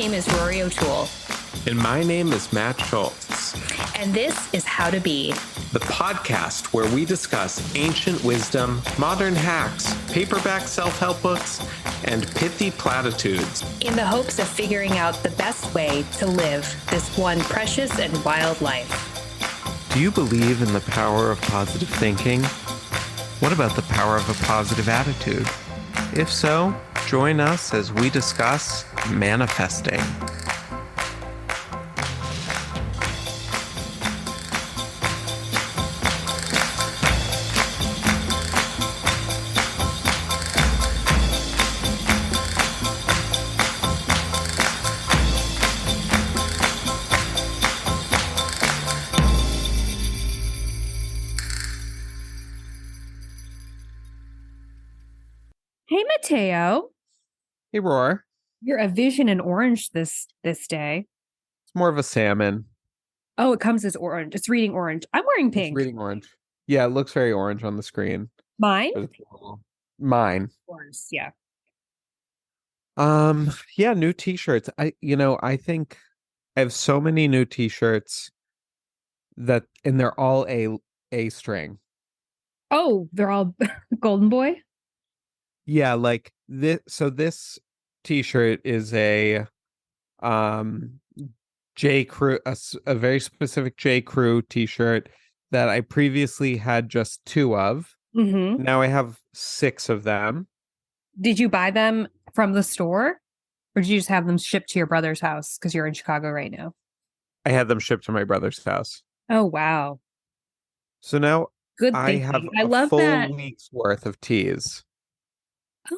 name is Rory O'Toole. And my name is Matt Schultz. And this is How to Be, the podcast where we discuss ancient wisdom, modern hacks, paperback self-help books, and pithy platitudes in the hopes of figuring out the best way to live this one precious and wild life. Do you believe in the power of positive thinking? What about the power of a positive attitude? If so, join us as we discuss manifesting. Hey, Mateo. Hey, Roar. You're a vision in orange this day. It's more of a salmon. Oh, it comes as orange. It's reading orange. I'm wearing pink. It's reading orange. Yeah, it looks very orange on the screen. Mine? Mine. Orange, yeah. Yeah, new t-shirts. I think I have so many new t-shirts and they're all a string. Oh, they're all Golden Boy? Yeah, like this. So this t-shirt is a J. Crew, a very specific J. Crew t-shirt that I previously had just 2 of. Mm-hmm. Now I have 6 of them. Did you buy them from the store, or did you just have them shipped to your brother's house because you're in Chicago right now? I had them shipped to my brother's house. Oh, wow. So now Good I thinking. have I a love full that. week's worth of teas.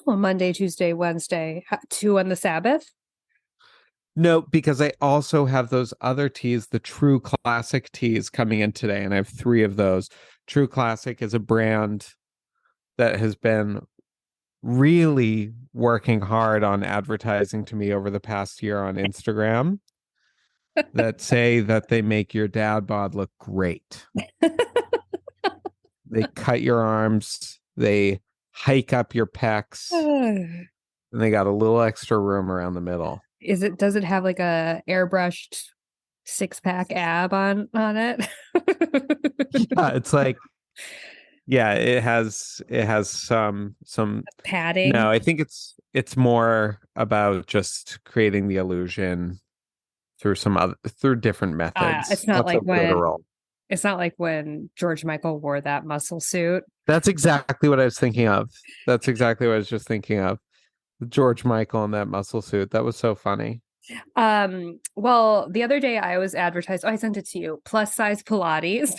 Oh, Monday, Tuesday, Wednesday, 2 on the Sabbath? No, because I also have those other teas, the True Classic teas coming in today, and I have 3 of those. True Classic is a brand that has been really working hard on advertising to me over the past year on Instagram that say that they make your dad bod look great. They cut your arms, they hike up your pecs, and they got a little extra room around the middle. Does it have like a airbrushed 6-pack ab on it? Yeah, it's like, yeah, it has some padding. No, I think it's more about just creating the illusion through different methods. It's not like literal. It's not like when George Michael wore that muscle suit. That's exactly what I was thinking of. That's exactly what I was just thinking of. George Michael in that muscle suit. That was so funny. Well, the other day I was advertised. Oh, I sent it to you. Plus size Pilates.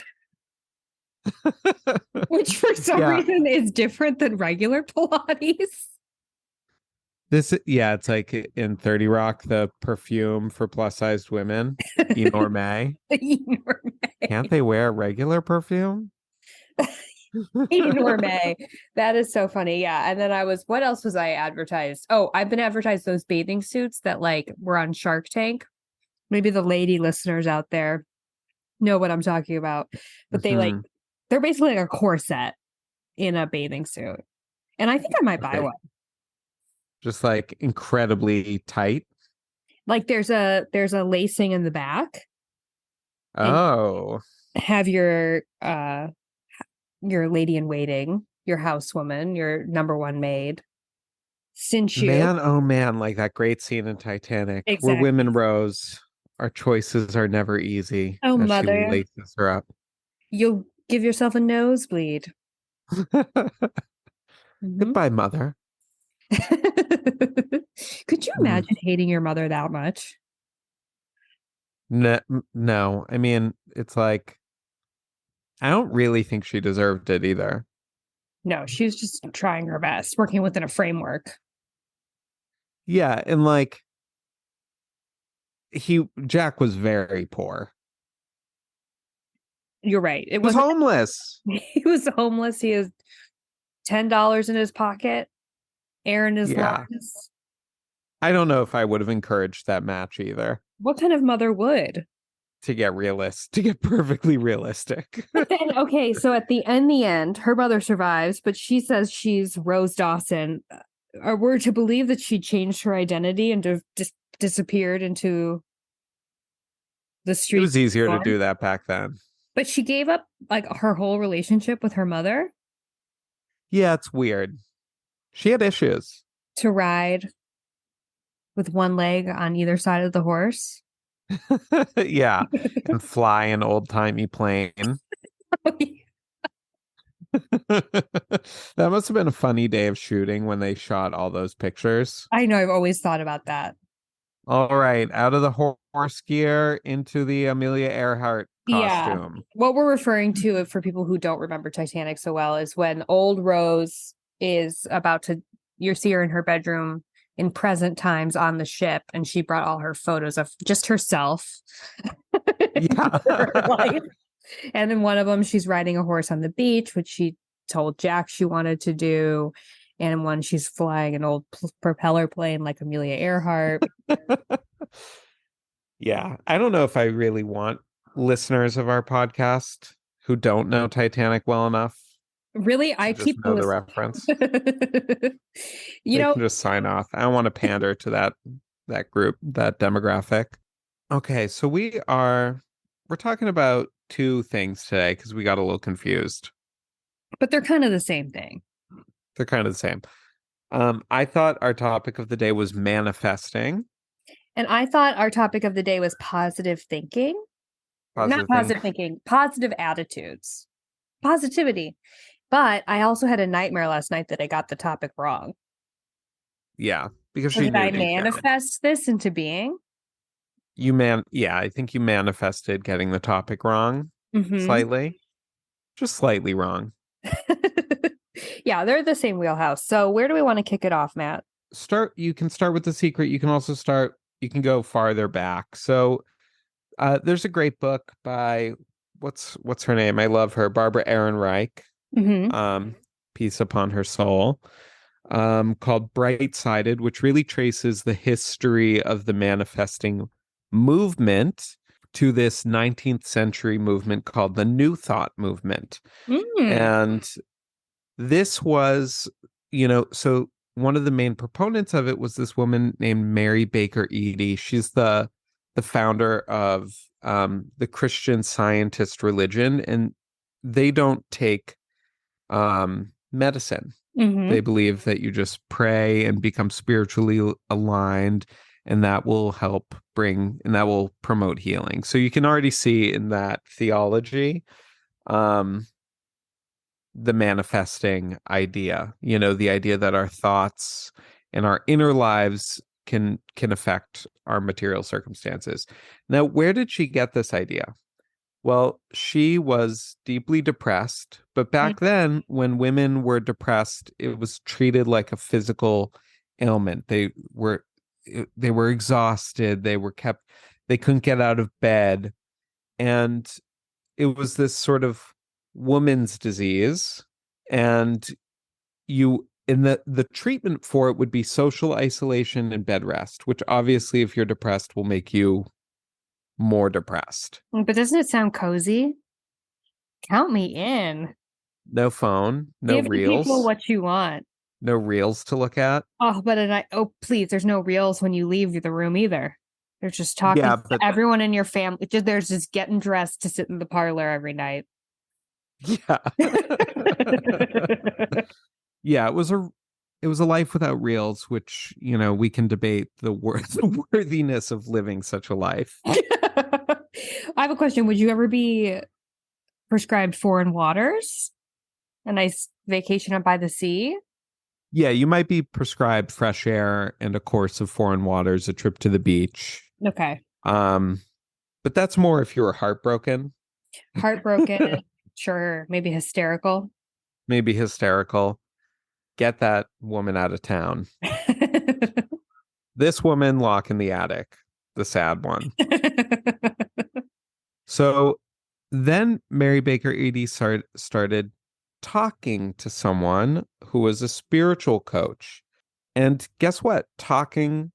Which for some reason is different than regular Pilates. It's like in 30 Rock, the perfume for plus sized women, Enorme. Can't they wear regular perfume? Enorme. That is so funny. Yeah. And then what else was I advertised? Oh, I've been advertised those bathing suits that like were on Shark Tank. Maybe the lady listeners out there know what I'm talking about. But they're basically like a corset in a bathing suit. And I think I might buy one. Just like incredibly tight. Like there's a lacing in the back. Oh. Have your lady in waiting, your housewoman, your number one maid, cinch you. Man, oh man, like that great scene in Titanic where women rose. Our choices are never easy. Oh, mother. She laces her up. You'll give yourself a nosebleed. Goodbye, mother. Could you imagine hating your mother that much? No. I mean, it's like, I don't really think she deserved it either. No, she was just trying her best, working within a framework. Yeah, and like, Jack was very poor. You're right. He was homeless. He was homeless. He has $10 in his pocket. Aaron is lungs. I don't know if I would have encouraged that match either. What kind of mother would? To get perfectly realistic. But then, okay, so at the end, her mother survives, but she says she's Rose Dawson. Are we to believe that she changed her identity and just disappeared into the It streets. was easier to do that back then. But she gave up like her whole relationship with her mother Yeah, it's weird. She had issues. to ride with one leg on either side of the horse. Yeah, and fly an old-timey plane. That must have been a funny day of shooting when they shot all those pictures. I know, I've always thought about that. All right, out of the horse gear into the Amelia Earhart Yeah. costume. What we're referring to, for people who don't remember Titanic so well, is when old Rose is about to, you see her in her bedroom in present times on the ship, and she brought all her photos of just herself. Yeah. Her life. And in one of them, she's riding a horse on the beach, which she told Jack she wanted to do. And in one, she's flying an old propeller plane like Amelia Earhart. Yeah, I don't know if I really want listeners of our podcast who don't know Titanic well enough Really, to I just keep know the reference. You They know, can just sign off. I don't want to pander to that group, that demographic. Okay, so we're talking about two things today because we got a little confused. but they're kind of the same thing. They're kind of the same. I thought our topic of the day was manifesting. And I thought our topic of the day was positive thinking. Not positive thinking, positive attitudes, positivity. But I also had a nightmare last night that I got the topic wrong. Yeah, because So she did knew I deep down. manifest this into being? Yeah, I think you manifested getting the topic wrong slightly, just slightly wrong. Yeah, they're the same wheelhouse. So where do we want to kick it off, Matt? You can start with The Secret. You can also you can go farther back. So there's a great book by what's her name? I love her, Barbara Ehrenreich. Peace upon her soul. Called Bright Sided, which really traces the history of the manifesting movement to this 19th century movement called the New Thought movement. And this was, so one of the main proponents of it was this woman named Mary Baker Eddy. She's the founder of the Christian Scientist religion, and they don't take medicine. They believe that you just pray and become spiritually aligned, and that will promote healing. So you can already see in that theology the manifesting idea, the idea that our thoughts and our inner lives can affect our material circumstances. Now, where did she get this idea? Well, she was deeply depressed, but back then, when women were depressed, it was treated like a physical ailment. They were exhausted. They couldn't get out of bed. And it was this sort of woman's disease. And the treatment for it would be social isolation and bed rest, which obviously, if you're depressed, will make you more depressed. But doesn't it sound cozy? Count me in. No phone, no Give reels. people what you want. No reels to look at. Oh, please, there's no reels when you leave the room either. They're just talking to everyone in your family. There's just getting dressed to sit in the parlor every night. Yeah. Yeah, it was a life without reels, which, we can debate the worthiness of living such a life. I have a question. Would you ever be prescribed foreign waters? A nice vacation up by the sea? Yeah, you might be prescribed fresh air and a course of foreign waters, a trip to the beach. Okay. But that's more if you were heartbroken. Heartbroken, sure. Maybe hysterical. Get that woman out of town. This woman, lock in the attic, the sad one. So then Mary Baker Eddy started talking to someone who was a spiritual coach. And guess what? Talking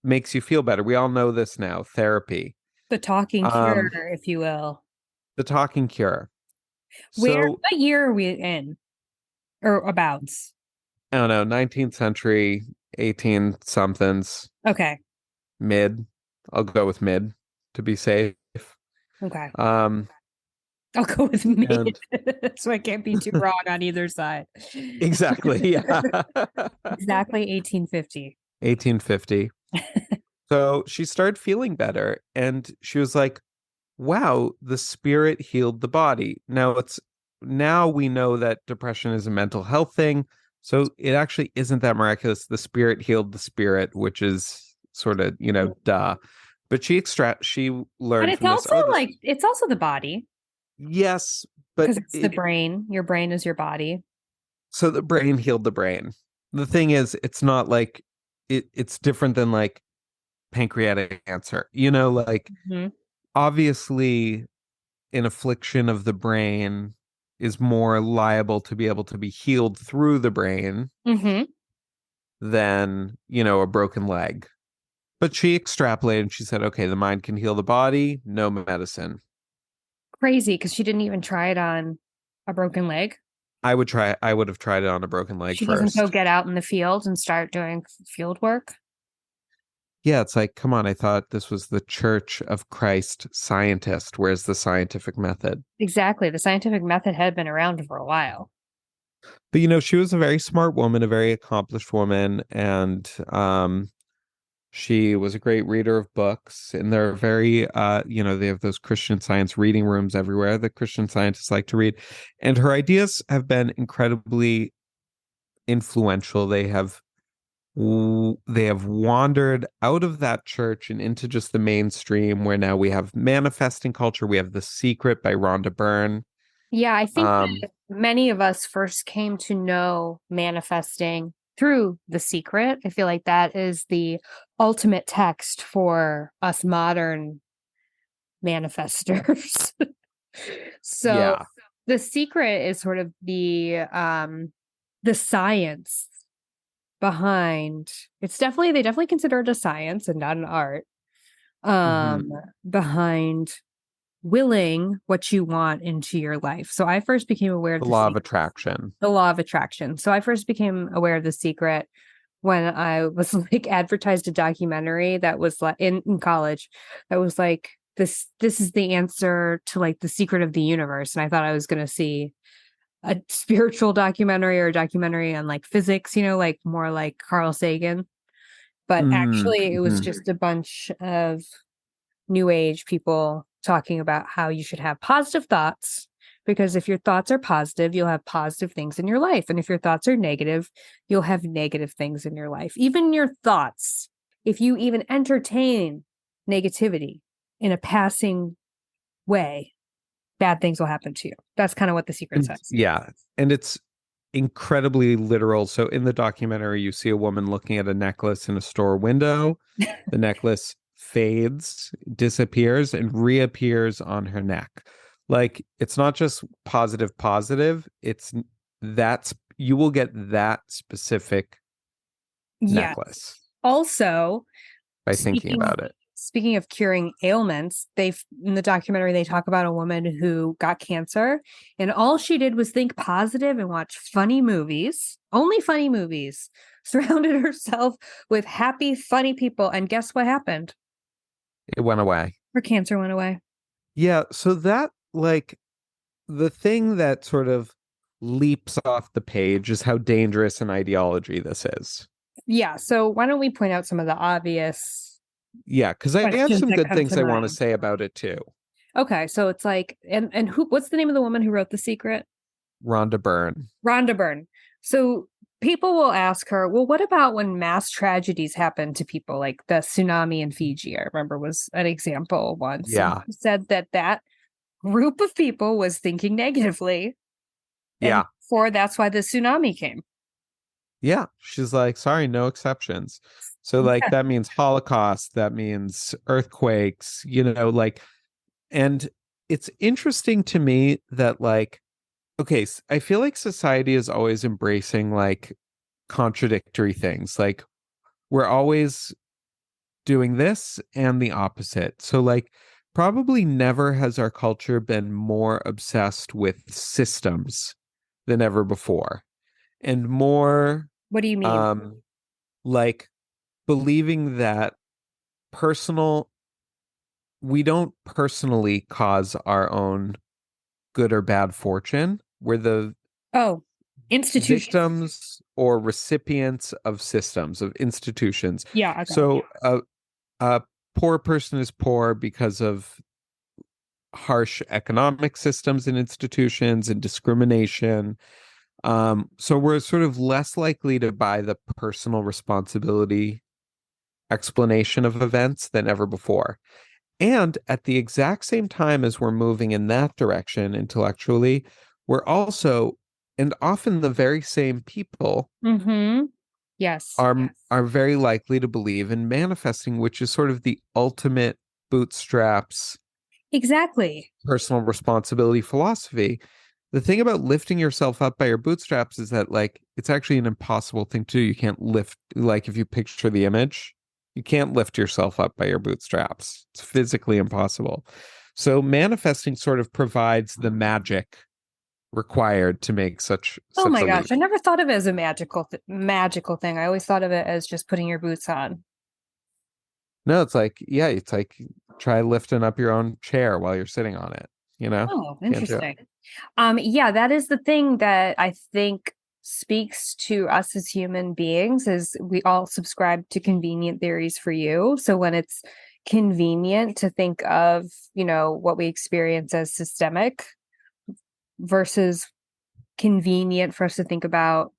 makes you feel better. We all know this now, therapy. The talking cure, if you will. The talking cure. What year are we in? Or abouts? I don't know, 19th century, 18 somethings. Okay. Mid. I'll go with mid to be safe. Okay. Um, I'll go with mid. and So I can't be too wrong on either side. exactly, yeah. Exactly 1850. 1850. So she started feeling better and she was like, wow, the spirit healed the body. Now we know that depression is a mental health thing. So it actually isn't that miraculous. The spirit healed the spirit, which is sort of, duh. But she But learned it's from this, also like it's also the body yes, but because it's the brain. Your brain is your body. so the brain healed the brain. The thing is, it's not like it's different than like pancreatic cancer. Like Mhm. obviously an affliction of the brain is more liable to be able to be healed through the brain Mhm. than, a broken leg. But she extrapolated and she said, okay, the mind can heal the body, no medicine. Crazy because she didn't even try it on a broken leg. I would have tried it on a broken leg She doesn't go first. get out in the field and start doing field work. Yeah, it's like, come on, I thought this was the Church of Christ scientist. Where's the scientific method? Exactly. The scientific method had been around for a while. But she was a very smart woman, a very accomplished woman, and she was a great reader of books. And they're very they have those Christian Science reading rooms everywhere that Christian scientists like to read. And her ideas have been incredibly influential. They have wandered out of that church and into just the mainstream where now we have manifesting culture. We have The Secret by Rhonda Byrne. Yeah, I think Um, that many of us first came to know manifesting through The Secret. I feel like that is the ultimate text for us modern manifestors. So yeah. The Secret is sort of the science behind they definitely consider it a science and not an art. Hmm. Um behind willing what you want into your life. So I first became aware of The law of secret, attraction. the law of attraction. So I first became aware of The Secret when I was like advertised a documentary that was like in college that was like this is the answer to like the secret of the universe. And I thought I was gonna see a spiritual documentary or a documentary on like physics, like more like Carl Sagan. But actually it was Mm-hmm. just a bunch of new age people talking about how you should have positive thoughts because if your thoughts are positive, you'll have positive things in your life. And if your thoughts are negative, you'll have negative things in your life. Even your thoughts, if you even entertain negativity in a passing way, bad things will happen to you. That's kind of what The Secret And says. yeah, and it's incredibly literal. So in the documentary, you see a woman looking at a necklace in a store window. The necklace fades, disappears, and reappears on her neck. Like it's not just positive, positive. That's you will get that specific Yeah. necklace Also, by thinking speaking about it. speaking of curing ailments, they've in the documentary they talk about a woman who got cancer and all she did was think positive and watch funny movies, only funny movies, surrounded herself with happy, funny people. And guess what happened? It went away. Her cancer went away. Yeah. So that like the thing that sort of leaps off the page is how dangerous an ideology this is. Yeah. So why don't we point out some of the obvious Yeah, because I have questions some that good come things to I want to mind? say about it too. Okay, so it's like, and who? What's the name of the woman who wrote The Secret? Rhonda Byrne. Rhonda Byrne. So people will ask her, well, what about when mass tragedies happen to people, like the tsunami in Fiji? I remember was an example once, and Yeah. she said that that group of people was thinking negatively, and Yeah. for that's why the tsunami came. Yeah. She's like, sorry, no exceptions. So, like, Yeah. that means Holocaust, that means earthquakes, like, and it's interesting to me that, like, okay, I feel like society is always embracing like contradictory things. Like, we're always doing this and the opposite. So, like, probably never has our culture been more obsessed with systems than ever before and more What do you mean? um like believing that personal, we don't personally cause our own good or bad fortune. We're the Oh, institutions. victims or recipients of systems, of institutions. Yeah, okay. So a poor person is poor because of harsh economic systems and institutions and discrimination. So we're sort of less likely to buy the personal responsibility explanation of events than ever before. And at the exact same time as we're moving in that direction intellectually, we're also, and often the very same people Mm-hmm. Yes. are very likely to believe in manifesting, which is sort of the ultimate bootstraps Exactly. personal responsibility philosophy. The thing about lifting yourself up by your bootstraps is that like it's actually an impossible thing to do. You can't lift, like if you picture the image, you can't lift yourself up by your bootstraps. It's physically impossible. So manifesting sort of provides the magic required to make Oh such my a gosh, leap. I never thought of it as a magical thing. I always thought of it as just putting your boots on. No, it's like, yeah, it's like try lifting up your own chair while you're sitting on it, you know? Oh, Can't do it. interesting. Yeah, that is the thing that I think speaks to us as human beings is we all subscribe to convenient theories for you. So when it's convenient to think of, what we experience as systemic versus convenient for us to think about,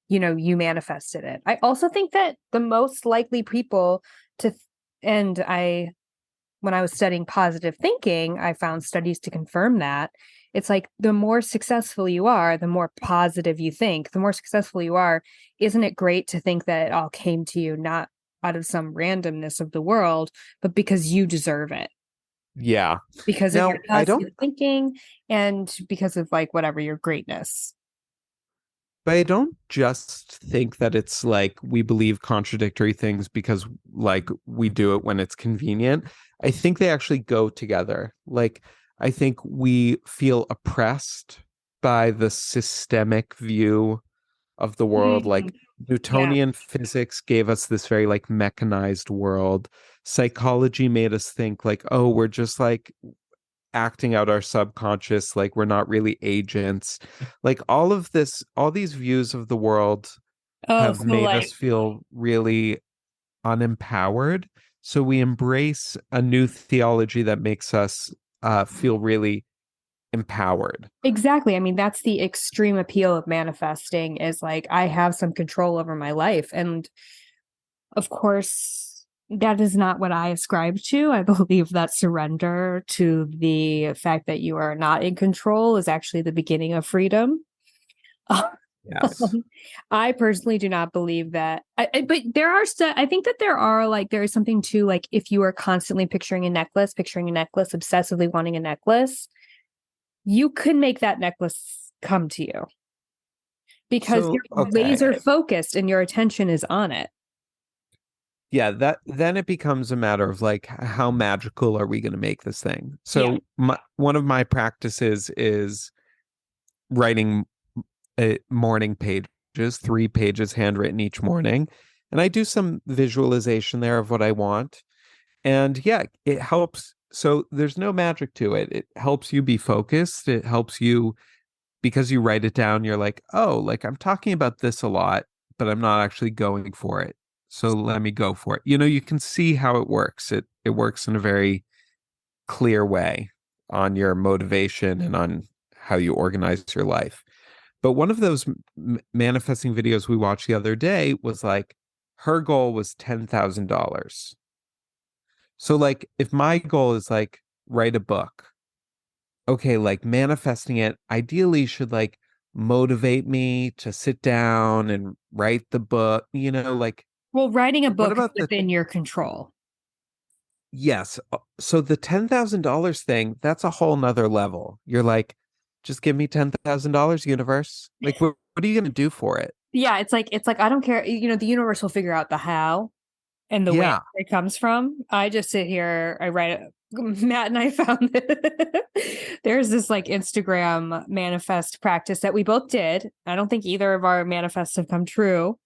you manifested it. I also think that the most likely people to, and when I was studying positive thinking, I found studies to confirm that. It's like the more successful you are, the more positive you think, the more successful you are. Isn't it great to think that it all came to you not out of some randomness of the world, but because you deserve it, Yeah. because of Now, your I don't positive thinking and because of like whatever your greatness. But I don't just think that it's like we believe contradictory things because like we do it when it's convenient. I think they actually go together. Like I think we feel oppressed by the systemic view of the world. Mm, Like yeah. Newtonian physics gave us this very like mechanized world. Psychology made us think like, oh, we're just like acting out our subconscious, like we're not really agents. Like all of this, all these views of the world Oh, have so made like us feel really unempowered. So we embrace a new theology that makes us feel really empowered. exactly. I mean, that's the extreme appeal of manifesting is like I have some control over my life. And of course, that is not what I ascribe to. I believe that surrender to the fact that you are not in control is actually the beginning of freedom. Yes. I personally do not believe that. But there are I think that there is something to like if you are constantly picturing a necklace, obsessively wanting a necklace, you could make that necklace come to you because So, you're okay. laser focused and your attention is on it. Yeah, that then it becomes a matter of like how magical are we going to make this thing? Yeah. So one of my practices is writing morning pages, 3 pages handwritten each morning. And I do some visualization there of what I want. And yeah, it helps. So there's no magic to it. It helps you be focused. It helps you because you write it down. You're like, oh, like I'm talking about this a lot, but I'm not actually going for it. So let me go for it. You know, you can see how it works. It works in a very clear way on your motivation and on how you organize your life. But one of those manifesting videos we watched the other day was like her goal was $10,000. So like if my goal is like write a book, okay, like manifesting it ideally should like motivate me to sit down and write the book, you know, like Well, writing a what book is about the within your control. yes. So the $10,000 thing, that's a whole nother level. You're like, just give me $10,000, universe. Like what are you gonna do for it? Yeah, it's like I don't care. The universe will figure out the how and the where Yeah. it comes from. I just sit here, I write it. Matt and I found there's this like Instagram manifest practice that we both did. I don't think either of our manifests have come true,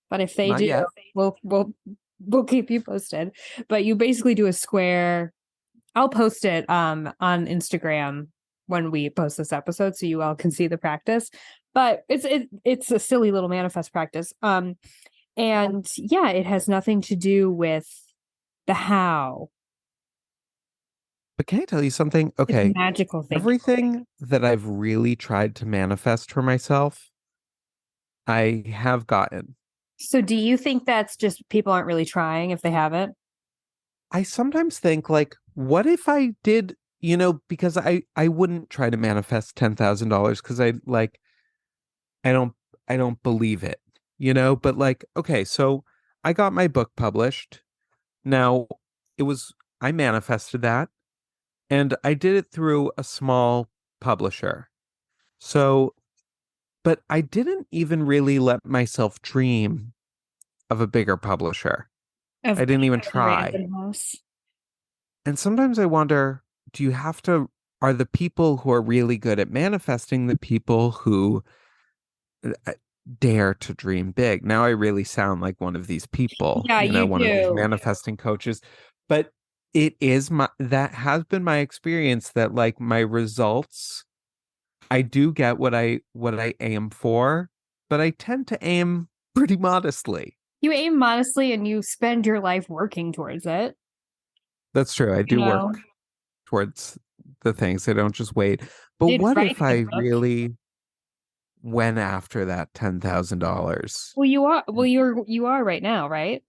but if they Not do, yet. we'll we'll keep you posted. But you basically do a square. I'll post it on Instagram when we post this episode so you all can see the practice. But it's a silly little manifest practice. And yeah, it has nothing to do with the how. But can I tell you something? It's Okay, magical thinking. everything that I've really tried to manifest for myself, I have gotten. So do you think that's just people aren't really trying if they haven't? I sometimes think like, what if I did, because I wouldn't try to manifest $10,000 because I don't I don't believe it, but like, okay, so I got my book published. Now, it was I manifested that, and I did it through a small publisher. So, but I didn't even really let myself dream of a bigger publisher. Of I didn't even try. Random House. And sometimes I wonder, do you have to, are the people who are really good at manifesting the people who uh, dare to dream big? Now I really sound like one of these people, Yeah, you one of these do. manifesting coaches. But that has been my experience that like my results, I do get what I aim for, but I tend to aim pretty modestly. You aim modestly and you spend your life working towards it. That's true. I You do know, work towards the things. I don't just wait. But did what write if the I book. really went after that $10,000? Well, you are. Well, you are right now, right?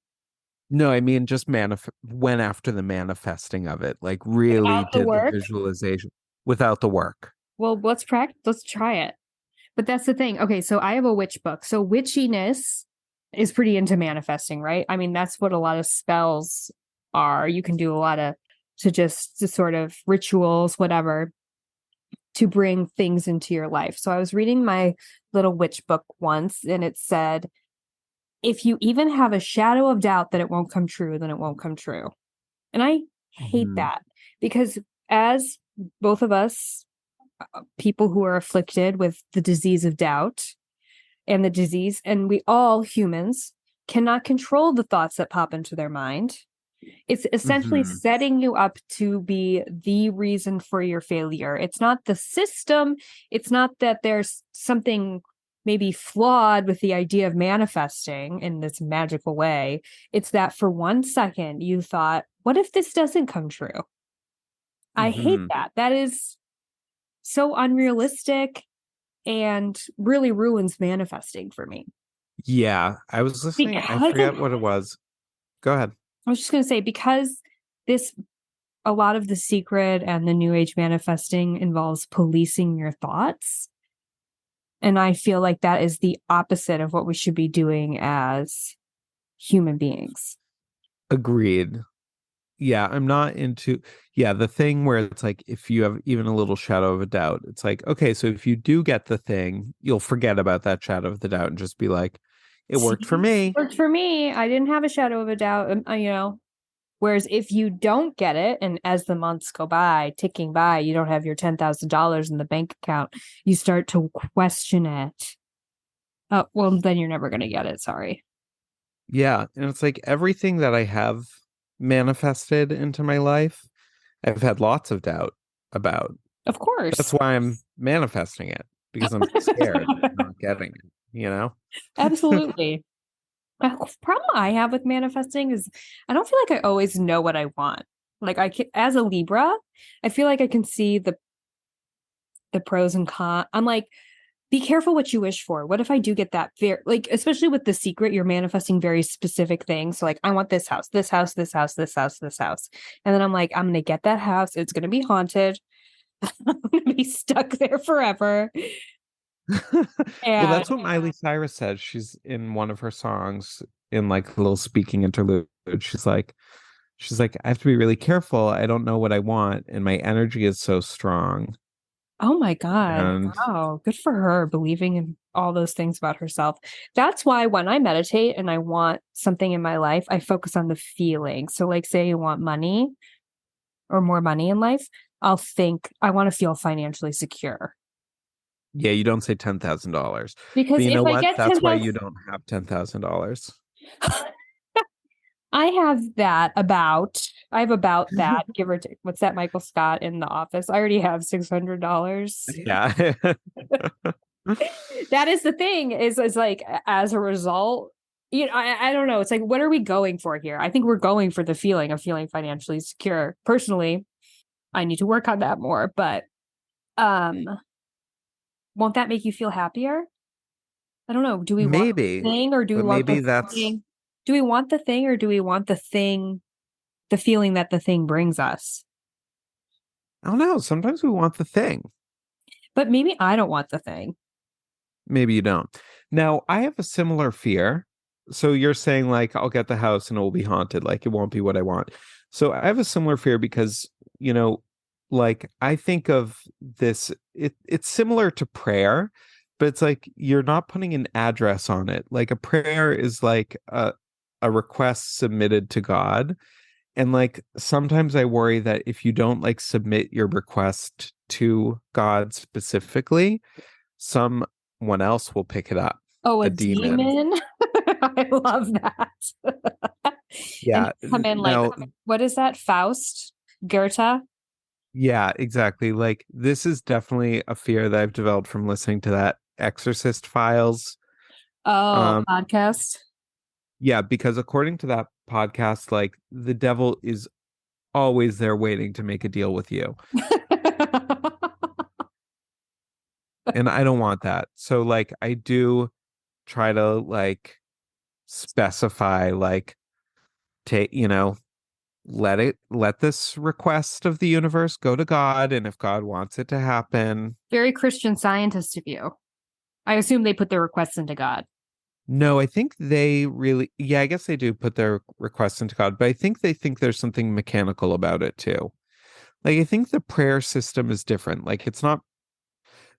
No, I mean just went after the manifesting of it. Like really Without the did the work. visualization without the work. Well, let's practice. Let's try it. But that's the thing. Okay, so I have a witch book. So witchiness is pretty into manifesting, right? I mean, that's what a lot of spells are. You can do a lot of to sort of rituals, whatever, to bring things into your life. So I was reading my little witch book once, and it said, if you even have a shadow of doubt that it won't come true, then it won't come true. And I hate Mhm. that because as both of us, people who are afflicted with the disease of doubt and the disease, and we all humans cannot control the thoughts that pop into their mind. It's essentially Mhm. setting you up to be the reason for your failure. It's not the system. It's not that there's something maybe flawed with the idea of manifesting in this magical way. It's that for 1 second you thought, what if this doesn't come true? I hate Mhm. that. That is so unrealistic and really ruins manifesting for me. Yeah, I was listening. I Because of, forget what it was. Go ahead. I was just going to say, because this a lot of the secret and the new age manifesting involves policing your thoughts. And I feel like that is the opposite of what we should be doing as human beings. Agreed. Yeah, I'm not into the thing where it's like if you have even a little shadow of a doubt, it's like, okay, so if you do get the thing, you'll forget about that shadow of the doubt and just be like, it See, worked for me. worked for me. I didn't have a shadow of a doubt, Whereas if you don't get it, and as the months go by, ticking by, you don't have your $10,000 in the bank account, you start to question it. Oh, well, then you're never going to get it. Sorry. Yeah, and it's like everything that I have manifested into my life, I've had lots of doubt about. Of That's course. why I'm manifesting it because I'm scared of not getting it. Absolutely. The problem I have with manifesting is I don't feel like I always know what I want. Like as a Libra, I feel like I can see the pros and cons. I'm like, be careful what you wish for. What if I do get that very like, especially with The Secret, you're manifesting very specific things. So like, I want this house, this house, this house, this house, this house. And then I'm like, I'm gonna get that house. It's gonna be haunted. I'm gonna be stuck there forever. Well, And that's what Miley Cyrus said. She's in one of her songs in like a little speaking interlude. She's like, I have to be really careful. I don't know what I want, and my energy is so strong. oh my God. And Wow. Good for her believing in all those things about herself. That's why when I meditate and I want something in my life, I focus on the feeling. So, like, say you want money or more money in life, I'll think I want to feel financially secure. yeah, you don't say $10,000, but Because you know if I what? get That's why you 10,000, don't have $10,000. I have that about. I have about that, give or take. What's that, Michael Scott in The Office? I already have $600. Yeah. That is the thing, is like as a result, I don't know. It's like, what are we going for here? I think we're going for the feeling of feeling financially secure. Personally, I need to work on that more, but um, won't that make you feel happier? I don't know. Do we want the Maybe, thing or do we but want maybe the that's, thing? Do we want the thing or do we want the thing, the feeling that the thing brings us? I don't know. Sometimes we want the thing. But maybe I don't want the thing. Maybe you don't. Now, I have a similar fear. So you're saying like I'll get the house and it will be haunted, like it won't be what I want. So I have a similar fear because, you know, like I think of this, it's similar to prayer, but it's like you're not putting an address on it. Like a prayer is like a request submitted to God. And like sometimes I worry that if you don't like submit your request to God specifically, someone else will pick it up, Oh, a a demon. demon? I love that. And Yeah. come in like, Now, what is that? Faust? Goethe? yeah, exactly. Like this is definitely a fear that I've developed from listening to that Exorcist Files. Oh, Um, podcast. yeah, because according to that podcast, like the devil is always there waiting to make a deal with you. And I don't want that. So like I do try to like specify like take, let this request of the universe go to God, and if God wants it to happen. Very Christian Scientist of you. I assume they put their requests into God. No, I think they really, yeah, I guess they do put their requests into God, but I think there's something mechanical about it too. Like I think the prayer system is different. Like it's not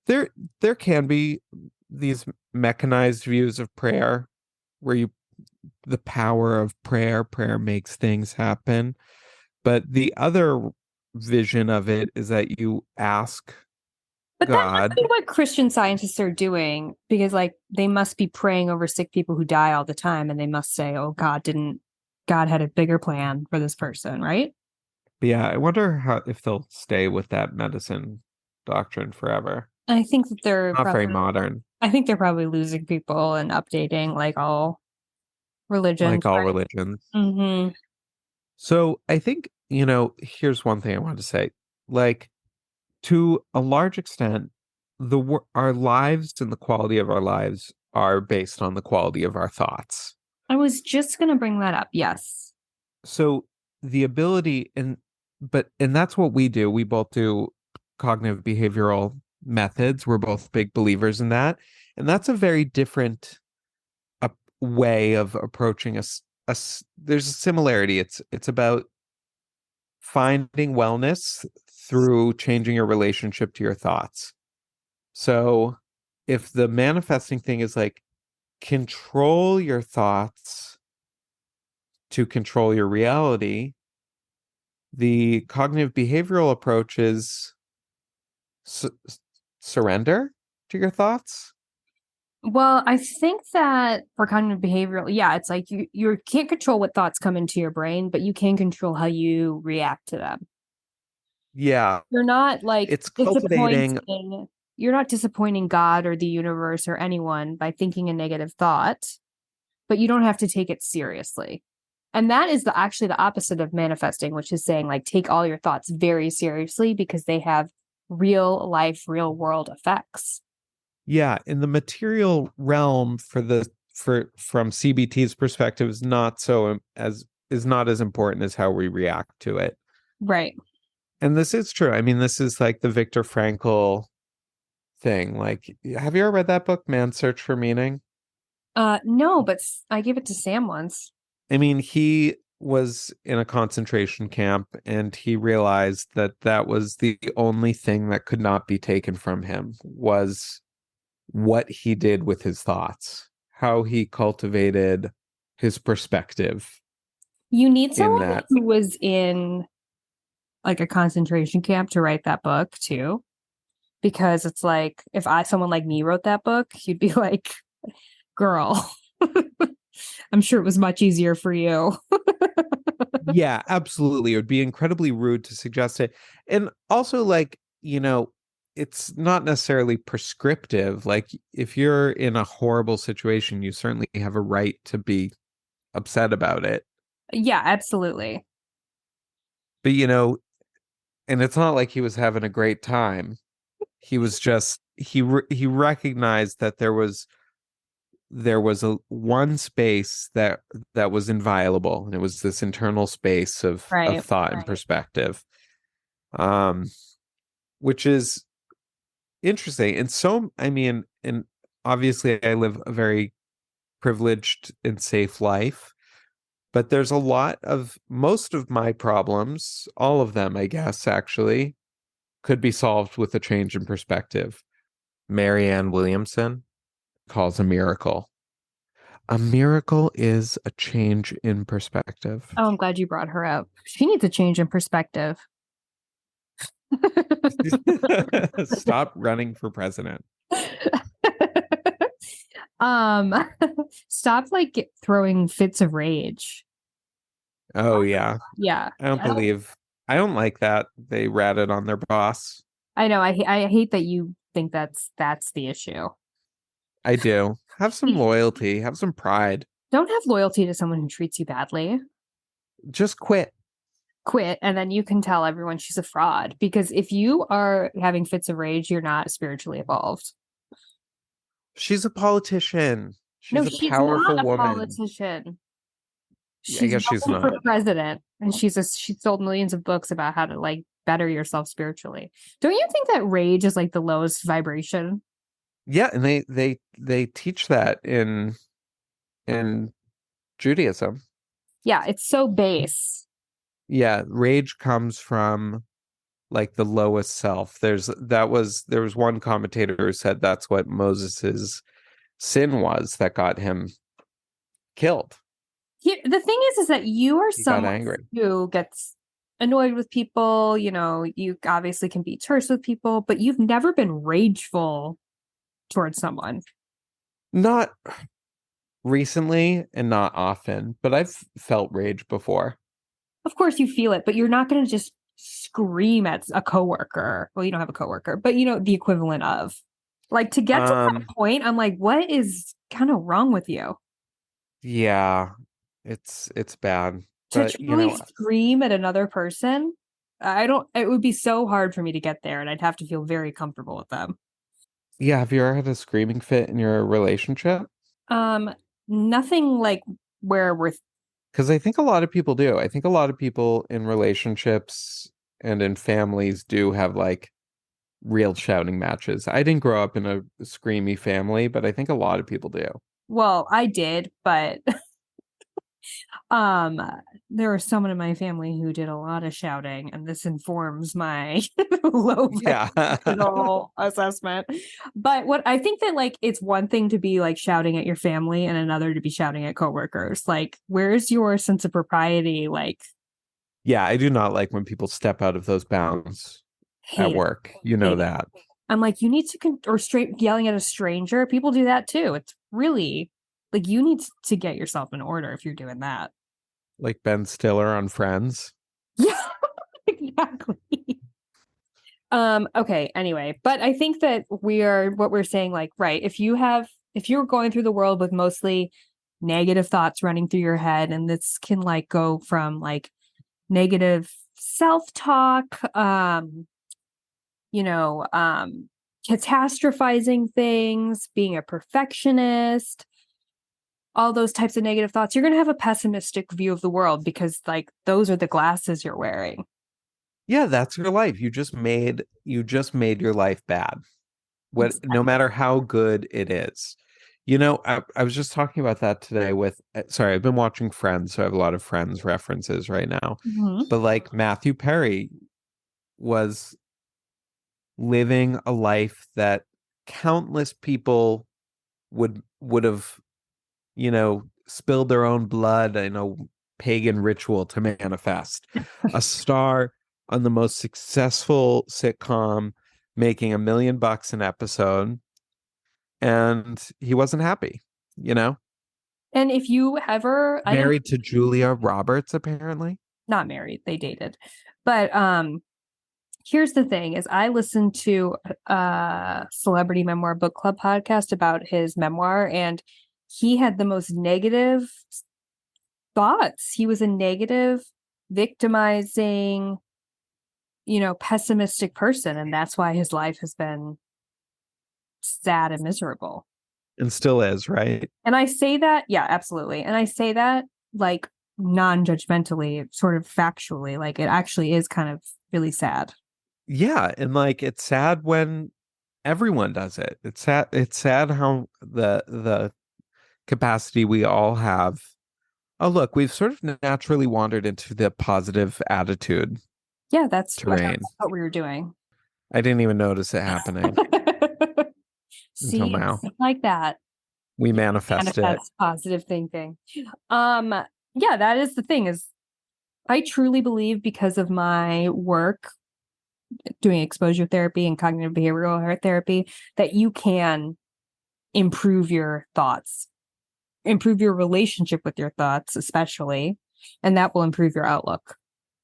there there can be these mechanized views of prayer where you the power of prayer makes things happen. But the other vision of it is that you ask But that must be God. what Christian Scientists are doing because, like, they must be praying over sick people who die all the time, and they must say, "Oh, God had a bigger plan for this person," right? But yeah, I wonder how if they'll stay with that medicine doctrine forever. I think that they're Not very probably, modern, I think they're probably losing people and updating like all religions, like all right? religions. Mm-hmm. So I think, here's one thing I want to say. Like, to a large extent, our lives and the quality of our lives are based on the quality of our thoughts. I was just gonna bring that up. Yes. So the ability and that's what we do. We both do cognitive behavioral methods. We're both big believers in that. And that's a very different way of approaching there's a similarity. It's about finding wellness through changing your relationship to your thoughts. So if the manifesting thing is like control your thoughts to control your reality, the cognitive behavioral approach is su- surrender to your thoughts. Well, I think that for cognitive behavioral, yeah, it's like you can't control what thoughts come into your brain, but you can control how you react to them. Yeah, You're not like it's cultivating. you're not disappointing God or the universe or anyone by thinking a negative thought, but you don't have to take it seriously. And that is actually the opposite of manifesting, which is saying like take all your thoughts very seriously because they have real life, real world effects. Yeah, in the material realm for from CBT's perspective is not so as is not as important as how we react to it. Right. And this is true. I mean, this is like the Viktor Frankl thing. Like, have you ever read that book, Man's Search for Meaning? No, but I gave it to Sam once. I mean, he was in a concentration camp and he realized that that was the only thing that could not be taken from him was what he did with his thoughts, how he cultivated his perspective You need in someone that. who was in like a concentration camp to write that book too, because it's like if someone like me wrote that book, you'd be like, "Girl, I'm sure it was much easier for you." Yeah, absolutely. It would be incredibly rude to suggest it. And also, like, it's not necessarily prescriptive. Like, if you're in a horrible situation, you certainly have a right to be upset about it. Yeah, absolutely. But, and it's not like he was having a great time. He was just he recognized that there was a one space that was inviolable, and it was this internal space of Right. thought and perspective. Um, which is interesting. And so, I mean, and obviously I live a very privileged and safe life, but there's a lot of most of my problems, all of them, I guess, actually, could be solved with a change in perspective. Marianne Williamson calls a miracle. A miracle is a change in perspective. Oh, I'm glad you brought her up. She needs a change in perspective. Stop running for president. um, stop like throwing fits of rage. Oh, yeah. Yeah. I don't like that they ratted on their boss. I know. I hate that you think that's the issue. I do. Have some loyalty, have some pride. Don't have loyalty to someone who treats you badly. Just quit. Quit, and then you can tell everyone she's a fraud. Because if you are having fits of rage, you're not spiritually evolved. She's a politician. No, She's a she's powerful not a woman. politician. Yeah, I She's guess she's running for not. president, and she sold millions of books about how to like better yourself spiritually. Don't you think that rage is like the lowest vibration? Yeah, and they teach that in Judaism. Yeah, it's so base. Yeah, rage comes from like the lowest self. There was one commentator who said that's what Moses's sin was that got him killed. The thing is that you are He got someone angry. who gets annoyed with people. You obviously can be terse with people, but you've never been rageful towards someone. Not recently and not often, but I've felt rage before. Of course, you feel it, but you're not going to just scream at a coworker. Well, you don't have a coworker, but the equivalent of like to get to that point. I'm like, what is kind of wrong with you? Yeah, it's bad. To But truly scream at another person, I don't. It would be so hard for me to get there, and I'd have to feel very comfortable with them. yeah, have you ever had a screaming fit in your relationship? Um, Nothing like where we're. Because I think a lot of people do. I think a lot of people in relationships and in families do have like real shouting matches. I didn't grow up in a screamy family, but I think a lot of people do. Well, I did, but Um, there was someone in my family who did a lot of shouting, and this informs my low Yeah. vibrational assessment. But what I think that like it's one thing to be like shouting at your family and another to be shouting at coworkers. Like, where's your sense of propriety? Like, Yeah, I do not like when people step out of those bounds at hate it. work. You know Hate it. that. I'm like, you need to or straight yelling at a stranger. People do that too. It's really like you need to get yourself in order if you're doing that. Like Ben Stiller on Friends. Yeah, exactly. Okay, anyway, but I think that what we're saying, like, right, if you're going through the world with mostly negative thoughts running through your head, and this can like go from like negative self-talk, you know, catastrophizing things, being a perfectionist, all those types of negative thoughts, you're gonna have a pessimistic view of the world because like those are the glasses you're wearing. Yeah, that's your life. You just made your life bad. No matter how good it is. I was just talking about that today sorry, I've been watching Friends, so I have a lot of Friends references right now. Mhm. But like Matthew Perry was living a life that countless people would have, spilled their own blood in a pagan ritual to manifest. A star on the most successful sitcom, making $1 million an episode, and he wasn't happy, you know? And if you ever, I didn't, Married to Julia Roberts, apparently. not married, they dated. But here's the thing is I listened to a celebrity memoir book club podcast about his memoir, and he had the most negative thoughts. He was a negative, victimizing, pessimistic person, and that's why his life has been sad and miserable. And still is, right? And I say that, yeah, absolutely. And I say that like non-judgmentally, sort of factually, like it actually is kind of really sad. Yeah, and like it's sad when everyone does it. It's sad how the capacity we all have. Oh, look, we've sort of naturally wandered into the positive attitude Yeah, that's terrain. what we were doing. I didn't even notice it happening until See, now. it's like that. We You manifest it. manifest positive thinking. Um, yeah, that is the thing is I truly believe because of my work doing exposure therapy and cognitive behavioral therapy that you can improve your thoughts, improve your relationship with your thoughts, especially, and that will improve your outlook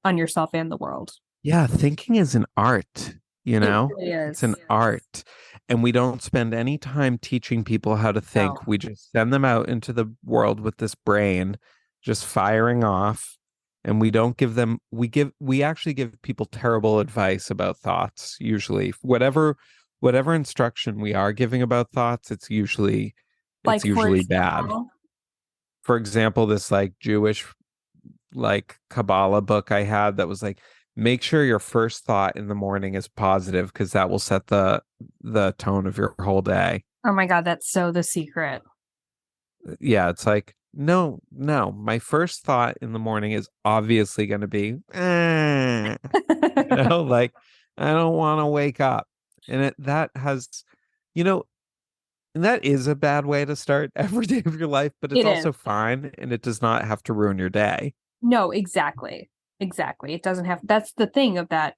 on yourself and the world. Yeah, thinking is an art, you It know? really It's is. an art. And we don't spend any time teaching people how to No. think. We just send them out into the world with this brain just firing off. And we don't give them we actually give people terrible advice about thoughts, usually. Whatever instruction we are giving about thoughts, Like, it's for usually bad. example, For example, this like Jewish like Kabbalah book I had that was like, make sure your first thought in the morning is positive because that will set the tone of your whole day. oh my God, that's so The Secret. Yeah, it's like, no, my first thought in the morning is obviously going to be, like I don't want to wake up. And that has, you know, and that is a bad way to start every day of your life, but it's It is. also fine and it does not have to ruin your day. No, exactly. Exactly. It doesn't have, that's the thing of that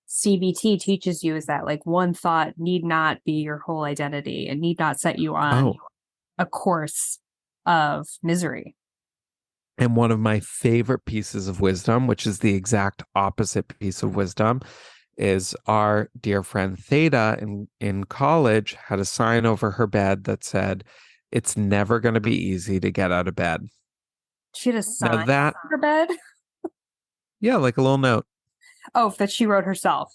CBT teaches you is that like one thought need not be your whole identity and need not set you on a course of misery. And one of my favorite pieces of wisdom, which is the exact opposite piece of wisdom, is our dear friend Theta in college had a sign over her bed that said, "It's never going to be easy to get out of bed." She had a Now sign that, on her bed. yeah, like a little note. Oh, that she wrote herself.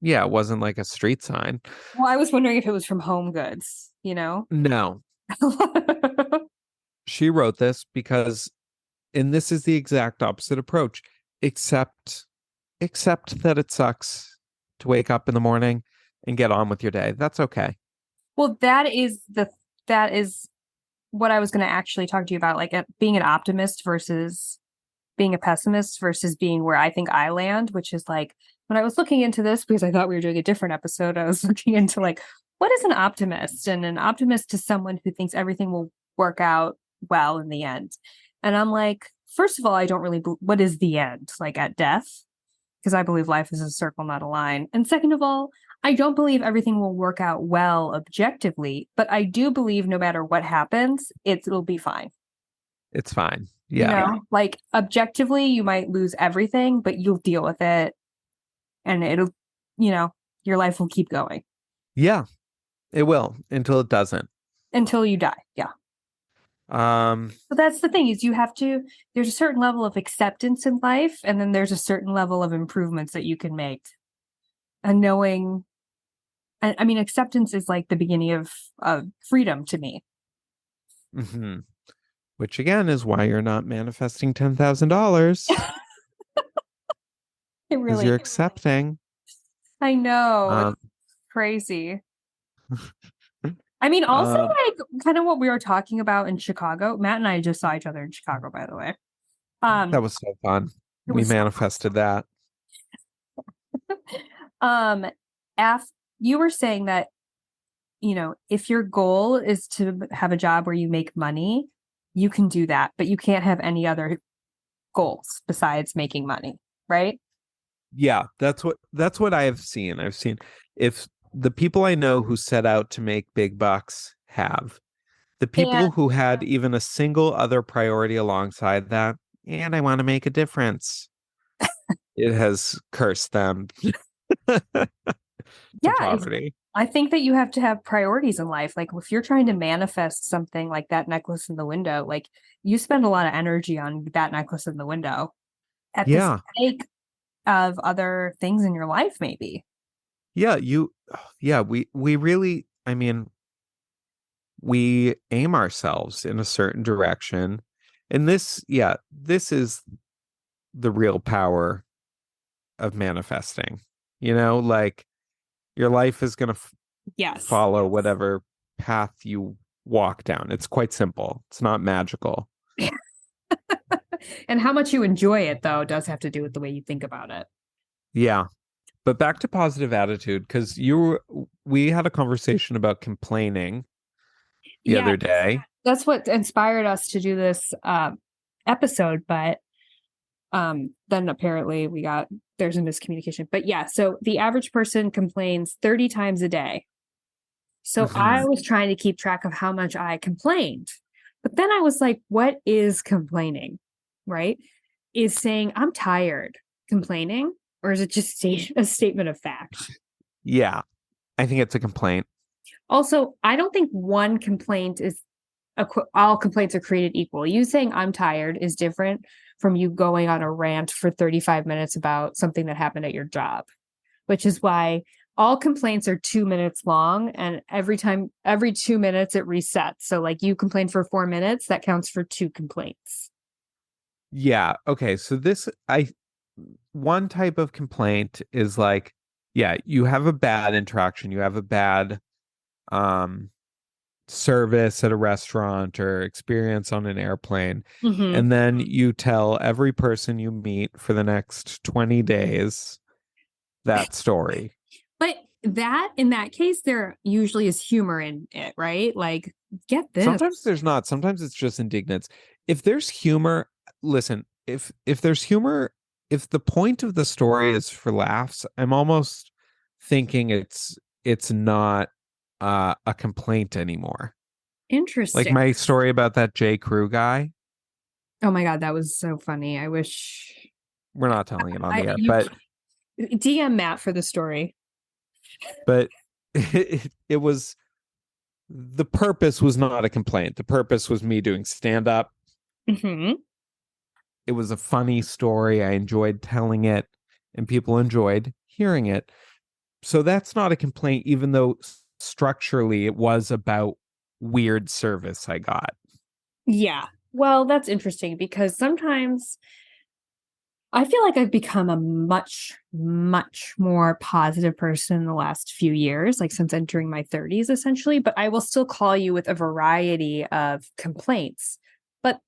Yeah, it wasn't like a street sign. Well, I was wondering if it was from Home Goods, you know? No, she wrote this because, and this is the exact opposite approach, except that it sucks to wake up in the morning and get on with your day. That's okay. Well, that is what I was going to actually talk to you about, like being an optimist versus being a pessimist versus being where I think I land, which is like when I was looking into this, because I thought we were doing a different episode, I was looking into like, what is an optimist? And an optimist is someone who thinks everything will work out well in the end. And I'm like, first of all, I don't really, what is the end? Like at death? Because I believe life is a circle, not a line. And second of all, I don't believe everything will work out well objectively, but I do believe no matter what happens, it'll be fine. It's fine. Yeah. Like objectively, you might lose everything, but you'll deal with it and your life will keep going. Yeah, it will until it doesn't. Until you die. Yeah. But that's the thing is there's a certain level of acceptance in life, and then there's a certain level of improvements that you can make. And knowing, I mean, acceptance is like the beginning of freedom to me. Mm-hmm. Which again is why you're not manifesting $10,000. Because you're accepting. I know. It's crazy. I mean, also like kind of what we were talking about in Chicago. Matt and I just saw each other in Chicago, by the way. That was so fun. We manifested that. You were saying that, if your goal is to have a job where you make money, you can do that, but you can't have any other goals besides making money, right? Yeah, that's what I have seen. I've seen if the people I know who set out to make big bucks have, The And people who had even a single other priority alongside that, and I want to make a difference, it has cursed them to yeah, poverty. I think that you have to have priorities in life. Like if you're trying to manifest something like that necklace in the window, like you spend a lot of energy on that necklace in the window at the Yeah. sake of other things in your life, maybe. Yeah, we really, I mean, we aim ourselves in a certain direction. And this is the real power of manifesting. Like your life is going to Yes. follow whatever path you walk down. It's quite simple. It's not magical. And how much you enjoy it, though, does have to do with the way you think about it. Yeah. But back to positive attitude, because we had a conversation about complaining the Yeah, other day. that's what inspired us to do this episode. But then apparently there's a miscommunication. But yeah, so the average person complains 30 times a day. So I Mhm. was trying to keep track of how much I complained. But then I was like, what is complaining? Right? Is saying I'm tired complaining? Or is it just a statement of fact? Yeah, I think it's a complaint. Also, I don't think one complaint is all complaints are created equal. You saying I'm tired is different from you going on a rant for 35 minutes about something that happened at your job, which is why all complaints are 2 minutes long. And every 2 minutes it resets. So, like you complain for 4 minutes, that counts for two complaints. Yeah. Okay. So one type of complaint is like, yeah, you have a bad interaction, you have a bad um service at a restaurant or experience on an airplane, Mm-hmm. and then you tell every person you meet for the next 20 days that story. But that in that case, there usually is humor in it, right? Like, get this. Sometimes there's not. Sometimes it's just indignance. If there's humor, listen, if there's humor, if the point of the story is for laughs, I'm almost thinking it's not a complaint anymore. Like Interesting. my story about that J. Crew guy. Oh my God, that was so funny. I wish We're not telling it on I the air, you but DM Matt for the story. but it was, the purpose was not a complaint. The purpose was me doing stand up. Mm-hmm. It was a funny story. I enjoyed telling it, and people enjoyed hearing it. So that's not a complaint, even though structurally it was about weird service I got. Yeah. Well, that's interesting because sometimes I feel like I've become a much, much more positive person in the last few years, like since entering my 30s, essentially. But I will still call you with a variety of complaints. But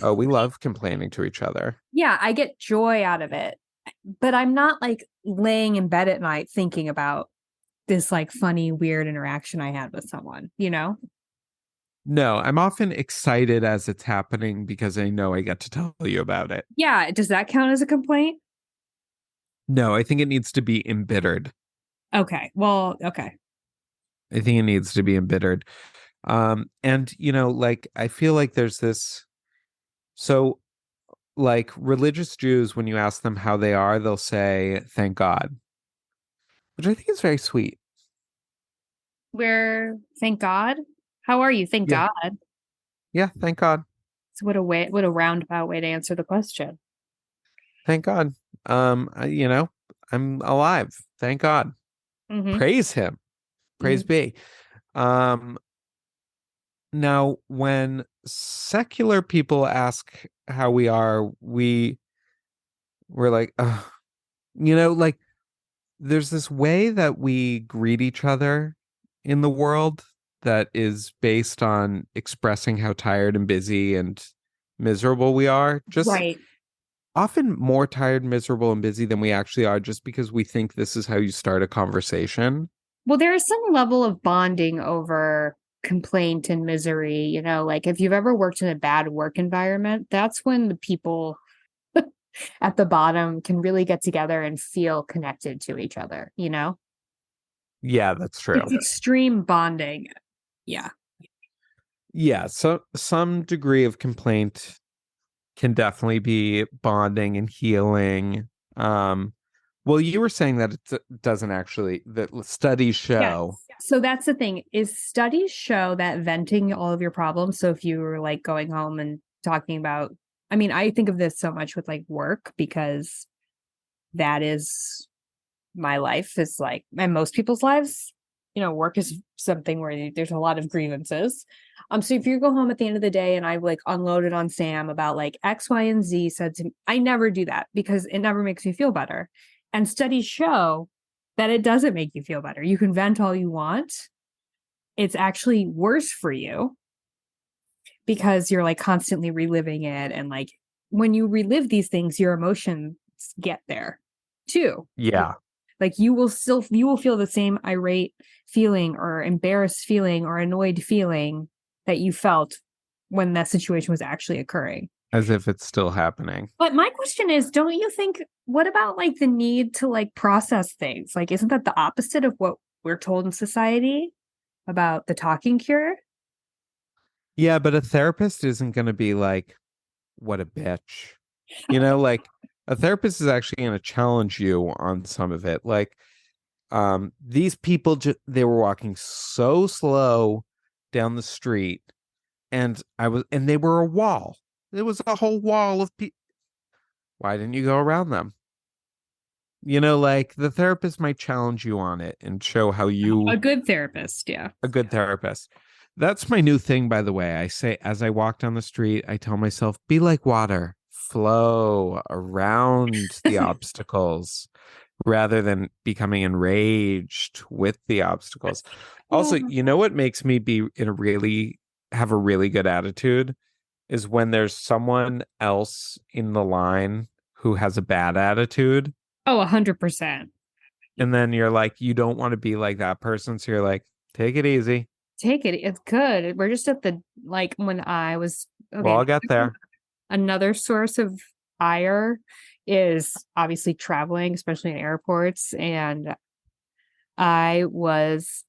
Oh, we love complaining to each other. yeah, I get joy out of it. But I'm not like laying in bed at night thinking about this like funny, weird interaction I had with someone, you know? No, I'm often excited as it's happening because I know I get to tell you about it. Yeah. Does that count as a complaint? No, I think it needs to be embittered. Okay. Well, okay. I think it needs to be embittered. And like I feel like there's this, so like religious Jews, when you ask them how they are, they'll say, thank God, which I think is very sweet. Thank God. How are you? Thank Yeah. God. Yeah. Thank God. So what a roundabout way to answer the question. Thank God. I'm alive. Thank God. Mm-hmm. Praise him. Praise Mm-hmm. be. Um, Now when secular people ask how we are, we're like, like there's this way that we greet each other in the world that is based on expressing how tired and busy and miserable we are. Just Right. often more tired, miserable, and busy than we actually are, just because we think this is how you start a conversation. Well, there is some level of bonding over complaint and misery, like if you've ever worked in a bad work environment, that's when the people at the bottom can really get together and feel connected to each other. Yeah, that's true. It's extreme bonding. Yeah. Yeah, so some degree of complaint can definitely be bonding and healing. Um, well, you were saying that doesn't actually, that studies Yes. show. So that's the thing is studies show that venting all of your problems. So if you were like going home and talking about, I mean, I think of this so much with like work because that is my life is like, and most people's lives, work is something where there's a lot of grievances. So if you go home at the end of the day and I like unloaded on Sam about like X, Y, and Z said to me, I never do that because it never makes me feel better. And studies show that it doesn't make you feel better. You can vent all you want. It's actually worse for you because you're like constantly reliving it. And like when you relive these things, your emotions get there too. Yeah, Like you will feel the same irate feeling or embarrassed feeling or annoyed feeling that you felt when that situation was actually occurring. as if it's still happening. But my question is, don't you think what about like the need to like process things? Like isn't that the opposite of what we're told in society about the talking cure? Yeah, but a therapist isn't going to be like, what a bitch. Like a therapist is actually going to challenge you on some of it. Like, these people, they were walking so slow down the street, and they were a wall. There was a whole wall of people. Why didn't you go around them? Like the therapist might challenge you on it and show how A you good therapist, yeah. a good therapist. That's my new thing, by the way. I say, as I walk down the street, I tell myself, be like water, flow around the obstacles rather than becoming enraged with the obstacles. Also, Oh, you know what makes me be in a really have a really good attitude is when there's someone else in the line who has a bad attitude. 100%. And then you're like, you don't want to be like that person. So you're like, take it easy. Take it. It's good. We're just at the like when I was Well, okay. I'll get there. Another source of ire is obviously traveling, especially in airports. And I was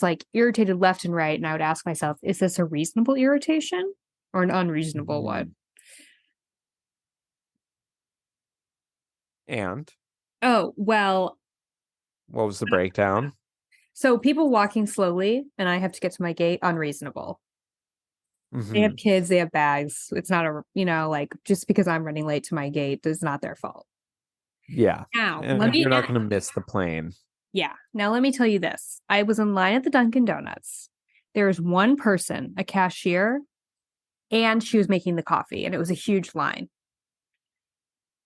like irritated left and right. And I would ask myself, is this a reasonable irritation or an unreasonable Mhm. one? And Oh, well, what was the breakdown? so people walking slowly and I have to get to my gate, unreasonable. They have Hmm. kids, they have bags. It's not like just because I'm running late to my gate is not their fault. Yeah. Now, let And me you're not going to miss the plane. Yeah. Now let me tell you this. I was in line at the Dunkin' Donuts. There was one person, a cashier, and she was making the coffee, and it was a huge line.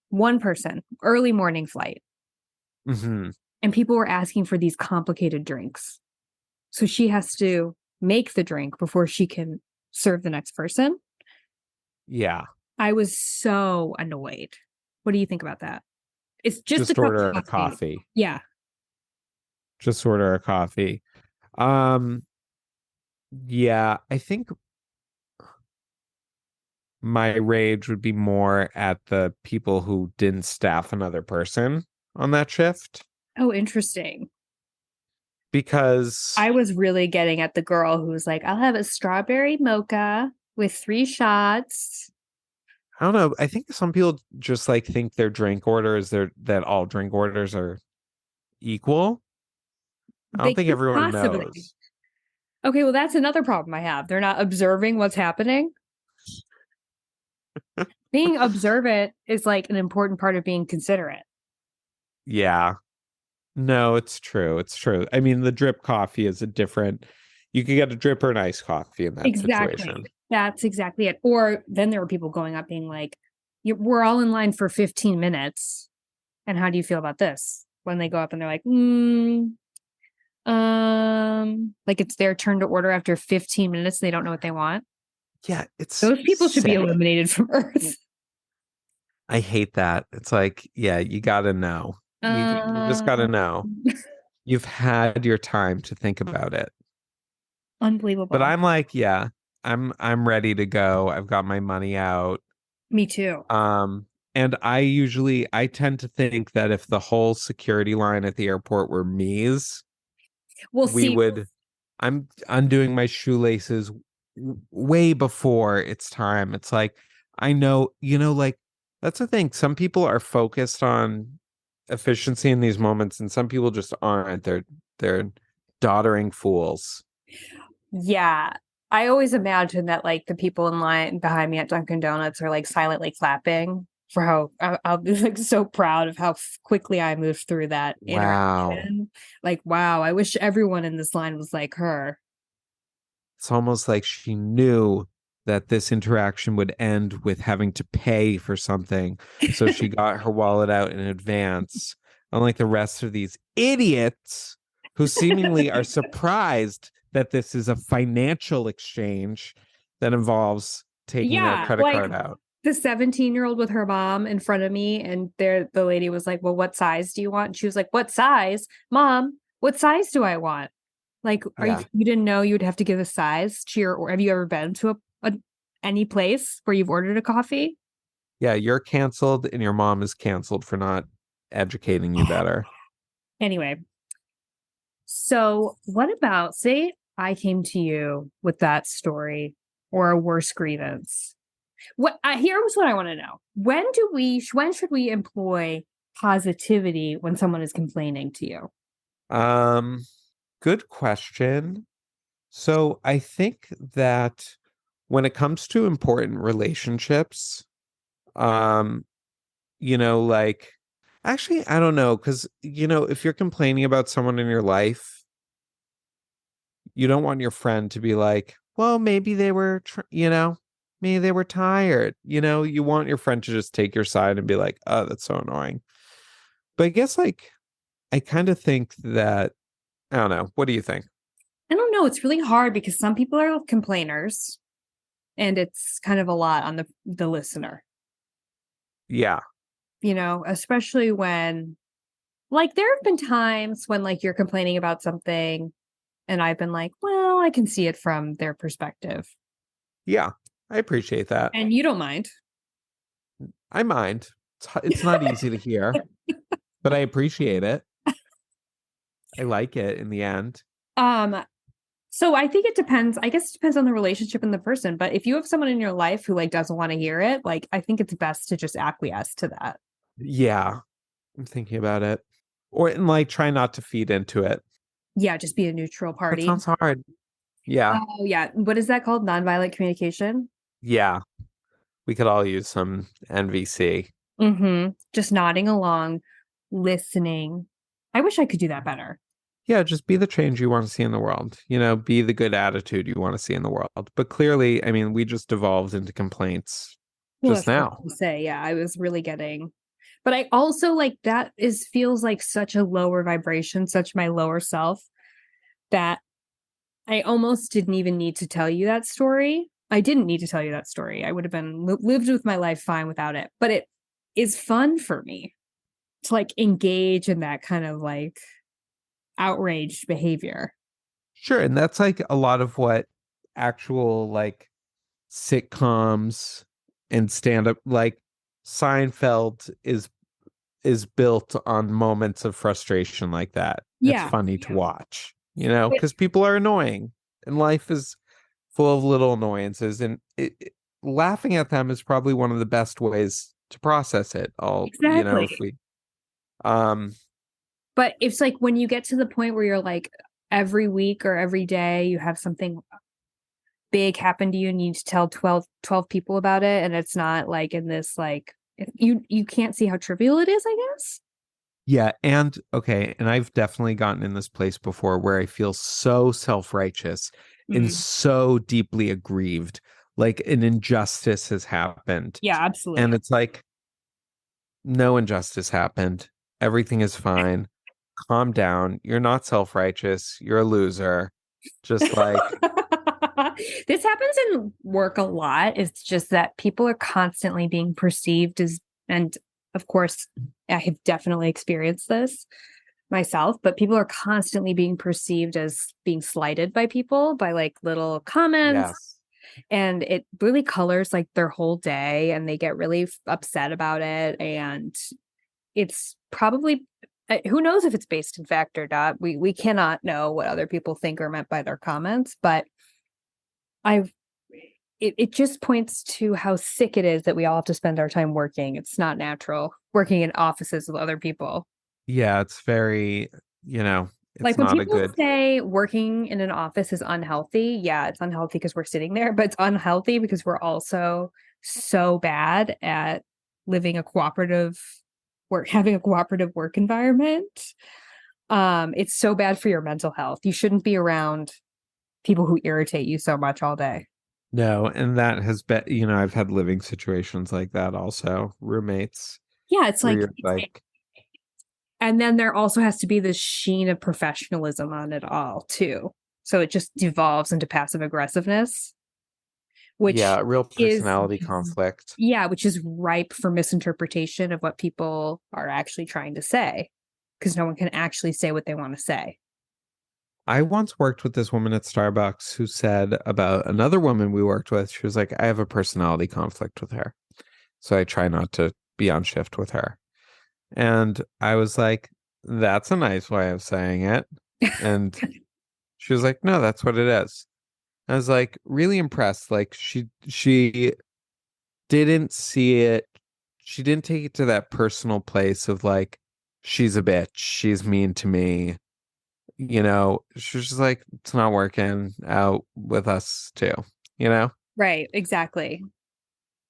One person, early morning flight, Hmm. and people were asking for these complicated drinks. So she has to make the drink before she can serve the next person. Yeah. I was so annoyed. What do you think about that? It's just a Just cup of order a coffee. coffee. Yeah. Just order a coffee. Um, yeah, I think my rage would be more at the people who didn't staff another person on that shift Oh, interesting. because I was really getting at the girl who was like, I'll have a strawberry mocha with 3 shots. I don't know. I think some people just like think their drink orders that all drink orders are equal. I don't They think could everyone possibly. knows. Okay, well, that's another problem I have. They're not observing what's happening. Being observant is like an important part of being considerate. Yeah. No, it's true. It's true. I mean, the drip coffee is a different. You could get a drip or an iced coffee in that Exactly. situation. That's exactly it. Or then there were people going up being like, we're all in line for 15 minutes. And how do you feel about this? When they go up and they're like, like it's their turn to order after 15 minutes. They don't know what they want. Yeah, it's Those people should be sick. eliminated from Earth. I hate that. It's like, yeah, you gotta know. You just gotta Um, know. You've had your time to think about it. But Unbelievable. I'm like, yeah, I'm ready to go. I've got my money out. Me too. Um, and I tend to think that if the whole security line at the airport were me's, We'll we see. would I'm undoing my shoelaces way before it's time. It's like, I know, like that's the thing. Some people are focused on efficiency in these moments, and some people just aren't. They're doddering fools. Yeah. I always imagine that like the people in line behind me at Dunkin' Donuts are like silently clapping for how I'll be like so proud of how quickly I moved through that Wow. interaction. Like, wow, I wish everyone in this line was like her. It's almost like she knew that this interaction would end with having to pay for something. So she got her wallet out in advance, unlike the rest of these idiots who seemingly are surprised that this is a financial exchange that involves taking their Yeah, credit like card out. the 17-year-old with her mom in front of me, and there the lady was like, well, what size do you want? And she was like, what size? Mom, what size do I want? Like, Yeah. you didn't know you would have to give a size to your, or have you ever been to a any place where you've ordered a coffee? Yeah. You're canceled and your mom is canceled for not educating you better. Anyway, so what about, say I came to you with that story or a worse grievance? Here's what I want to know. When should we employ positivity when someone is complaining to you? Um, Good question. So I think that when it comes to important relationships, um, like actually, I don't know, because if you're complaining about someone in your life, you don't want your friend to be like, well, maybe they were, maybe they were tired. You want your friend to just take your side and be like, oh, that's so annoying. But I guess like I kind of think that I don't know. What do you think? I don't know. It's really hard because some people are complainers and it's kind of a lot on the listener, Yeah. especially when like there have been times when like you're complaining about something and I've been like, well, I can see it from their perspective. Yeah. I appreciate that. And you don't mind. I mind. It's not easy to hear, but I appreciate it. I like it in the end. Um, so I think it depends. I guess it depends on the relationship and the person. But if you have someone in your life who like doesn't want to hear it, like I think it's best to just acquiesce to that. Yeah, I'm thinking about it. Or and like try not to feed into it. Yeah, just be a neutral That party. sounds hard. Yeah. Oh yeah. What is that called? Nonviolent communication? Yeah. We could all use some NVC. Just nodding along, listening. I wish I could do that better. Yeah, just be the change you want to see in the world. Be the good attitude you want to see in the world. But clearly, I mean, we just devolved into complaints Well, just that's what I now. was gonna say. Yeah, I was really getting, but I also like that is feels like such a lower vibration, such my lower self that I almost didn't even need to tell you that story. I didn't need to tell you that story. I would have been lived with my life fine without it. But it is fun for me to like engage in that kind of like outraged behavior. Sure. And that's like a lot of what actual like sitcoms and stand up like Seinfeld is built on moments of frustration like that. It's Yeah. funny to watch, But because people are annoying and life is full of little annoyances and laughing at them is probably one of the best ways to process it all, if exactly. we um But it's like when you get to the point where you're like every week or every day you have something big happen to you and you need to tell twelve people about it and it's not like in this like you can't see how trivial it is, I guess. yeah, and okay, and I've definitely gotten in this place before where I feel so self-righteous and Mm. so deeply aggrieved, like an injustice has happened. Yeah, And absolutely. it's like, no injustice happened. Everything is fine. Calm down. You're not self-righteous. You're a loser. Just like, This happens in work a lot. It's just that people are constantly being perceived as, and of course, I have definitely experienced this myself, but people are constantly being perceived as being slighted by people by like little comments. yes. And it really colors like their whole day and they get really upset about it. And it's probably who knows if it's based in fact or not. We cannot know what other people think or meant by their comments, but I've it just points to how sick it is that we all have to spend our time working. It's not natural working in offices with other people. Yeah, it's very, it's Like when not a people good. say working in an office is unhealthy, yeah, it's unhealthy because we're sitting there, but it's unhealthy because we're also so bad at living a cooperative work, having a cooperative work environment. It's so bad for your mental health. You shouldn't be around people who irritate you so much all day. No, and that has been, I've had living situations like that also, roommates, Yeah, it's where like, you're like, and then there also has to be this sheen of professionalism on it all, too. So it just devolves into passive aggressiveness, which yeah, real is, personality conflict. yeah, which is ripe for misinterpretation of what people are actually trying to say, because no one can actually say what they want to say. I once worked with this woman at Starbucks who said about another woman we worked with, she was like, I have a personality conflict with her. So I try not to be on shift with her. And I was like, that's a nice way of saying it. And she was like, no, that's what it is. I was like really impressed. Like she didn't see it. She didn't take it to that personal place of like, she's a bitch. She's mean to me. She's just like, it's not working out with us too. You know, Right, exactly.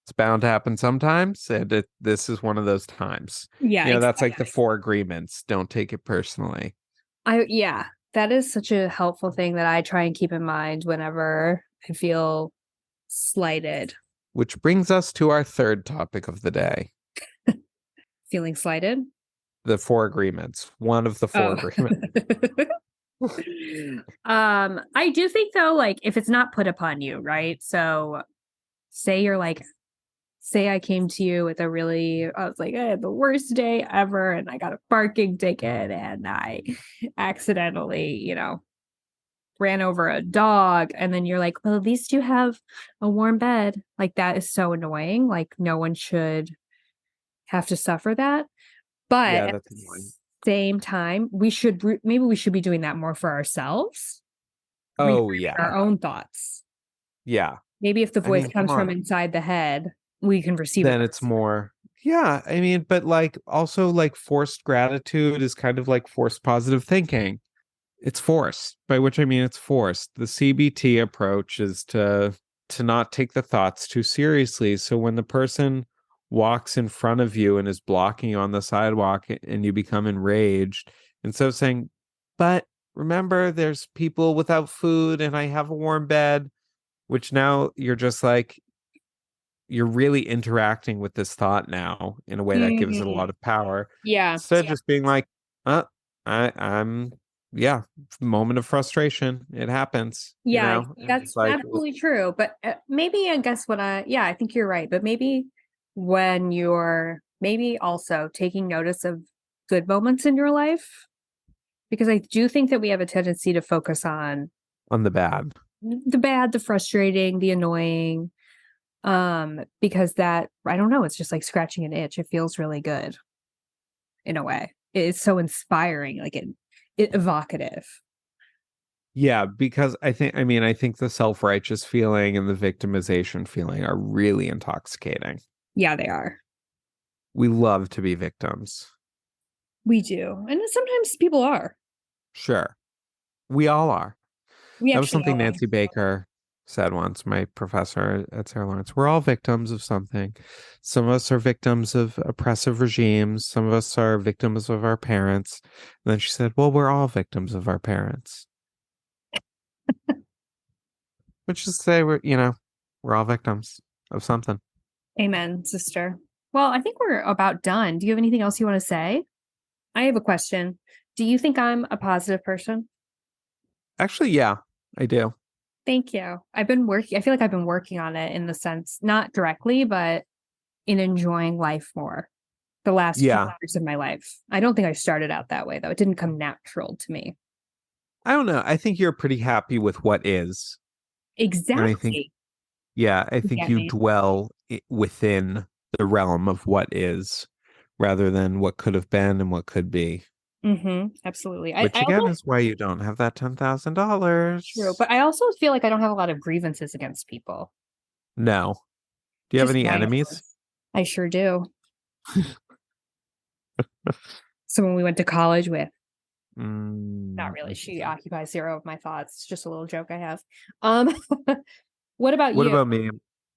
it's bound to happen sometimes. And this is one of those times. Yeah, That's like exactly. the four agreements. Don't take it personally. Yeah, that is such a helpful thing that I try and keep in mind whenever I feel slighted. Which brings us to our third topic of the day, Feeling slighted? the four agreements. One of the four Oh. agreements. I do think though, like if it's not put upon you, right? So say you're like, say I came to you with I was like, I had the worst day ever and I got a parking ticket and I accidentally, ran over a dog. And then you're like, well, at least you have a warm bed. Like that is so annoying. Like no one should have to suffer that. But Yeah, at that's the annoying. same time, maybe we should be doing that more for ourselves, Oh, reframing yeah. our own thoughts. Yeah. Maybe if the I voice mean, come comes from on. inside the head, we can receive it. Then it's more. Yeah. I mean, but like also like forced gratitude is kind of like forced positive thinking. It's forced, by which I mean it's forced. The CBT approach is to not take the thoughts too seriously. So when the person walks in front of you and is blocking you on the sidewalk and you become enraged, instead of saying, but remember, there's people without food and I have a warm bed, which now you're just like, you're really interacting with this thought now in a way that gives it a lot Mhm. of power. Yeah. Instead of just being like, I'm yeah, moment of frustration. It happens, Yeah, and it's that's like, absolutely true. But maybe I guess yeah, I think you're right. But maybe when you're maybe also taking notice of good moments in your life, because I do think that we have a tendency to focus on on the bad. the bad, the frustrating, the annoying, because that, I don't know, it's just like scratching an itch. It feels really good in a way. It's so inspiring, like it evocative. Yeah, because I think the self-righteous feeling and the victimization feeling are really intoxicating. Yeah, they are. We love to be victims. We do. And sometimes people are. Sure. We all are. We That was actually something all are. Nancy Baker said once, my professor at Sarah Lawrence. We're all victims of something. Some of us are victims of oppressive regimes. Some of us are victims of our parents. And then she said, well, we're all victims of our parents. Which is to say we're all victims of something. Amen, sister. Well, I think we're about done. Do you have anything else you want to say? I have a question. Do you think I'm a positive person? Actually, yeah, I do. Thank you. I feel like I've been working on it in the sense, not directly, but in enjoying life more the last few Yeah. years of my life. I don't think I started out that way, though. It didn't come natural to me. I don't know. I think you're pretty happy with what is. And I think, Exactly. yeah, I You think get you me. dwell within the realm of what is rather than what could have been and what could be. Absolutely. Which I again also is why you don't have that true, $10,000. but I also feel like I don't have a lot of grievances against people. No. Do you have Just any nice enemies? ones. I sure do. Someone we went to college with. Not really. She occupies zero of my thoughts. It's just a little joke I have. Um, what about What you? about me?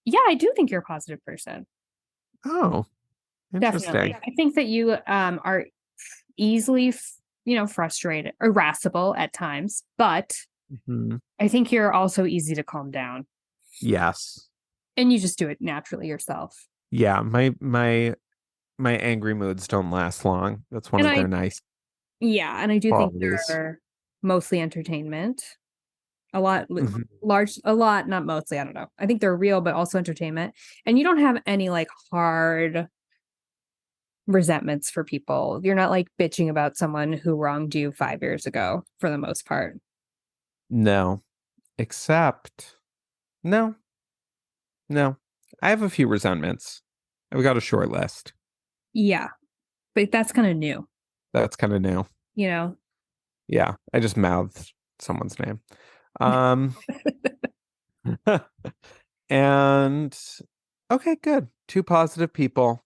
Yeah, I do think you're a positive person. Oh, Definitely. interesting. I think that you are easily, frustrated, irascible at times, but Mhm. I think you're also easy to calm down, Yes. and you just do it naturally yourself. Yeah, my angry moods don't last long. That's one And of their nice and I do think qualities. they're mostly entertainment. A lot, Mhm. a lot, not mostly. I don't know. I think they're real, but also entertainment. And you don't have any like hard resentments for people. You're not like bitching about someone who wronged you 5 years ago for the most part. No, except no, no. I have a few resentments. I've got a short list. Yeah, but that's kind of new, That's kind of new. you know? Yeah, I just mouthed someone's name. Um, and okay, good. Two positive people.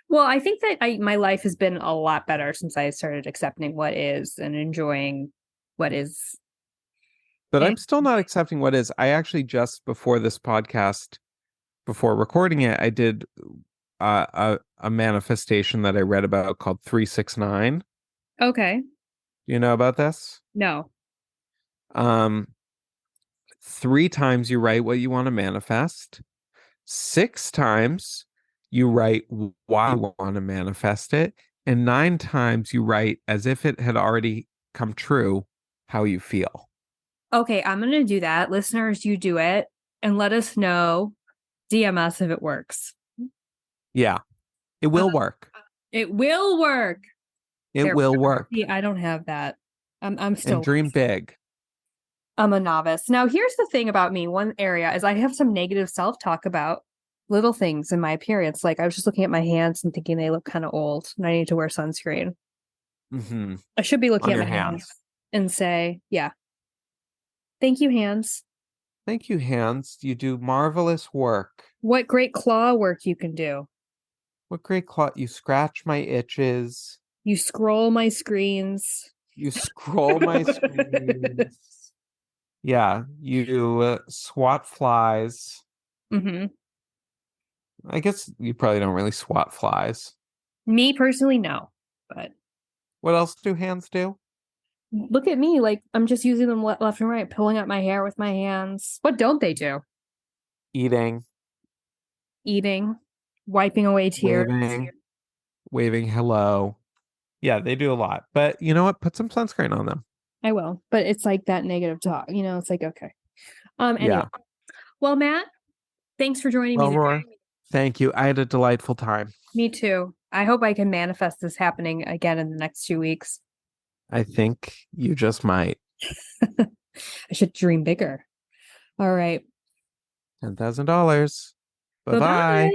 Well, I think that my life has been a lot better since I started accepting what is and enjoying what is. But And I'm still not accepting what is. I actually just before this podcast, before recording it, I did a manifestation that I read about called 369. okay, Do you know about this? no. Um, 3 times you write what you want to manifest. 6 times you write why you want to manifest it. And 9 times you write as if it had already come true, how you feel. Okay, I'm going to do that. Listeners, you do it and let us know. DM us if it works. Yeah, it will work. It will work. It There, will work. see, I don't have that. I'm And still dream big. I'm a novice. Now, here's the thing about me. One area is I have some negative self-talk about little things in my appearance. Like I was just looking at my hands and thinking they look kind of old and I need to wear sunscreen. Hmm. I should be looking On at your my hands. hands and say, yeah, thank you, hands. Thank you, hands. You do marvelous work. What great claw work you can do. What great claw. You scratch my itches. You scroll my screens. You scroll my screens. Yeah, you swat flies. Hmm. I guess you probably don't really swat flies. Me personally, no. But What else do hands do? look at me. Like I'm just using them left and right, pulling up my hair with my hands. What don't they do? Eating, Eating, wiping away tears. waving hello. Yeah, they do a lot. But you know what? Put some sunscreen on them. I will, but it's like that negative talk, it's like, okay. Anyway. Yeah. Well, Matt, thanks for joining me Well, today. Roar, thank you. I had a delightful time. Me too. I hope I can manifest this happening again in the next 2 weeks. I think you just might. I should dream bigger. All right. $10,000. Bye bye. Bye-bye.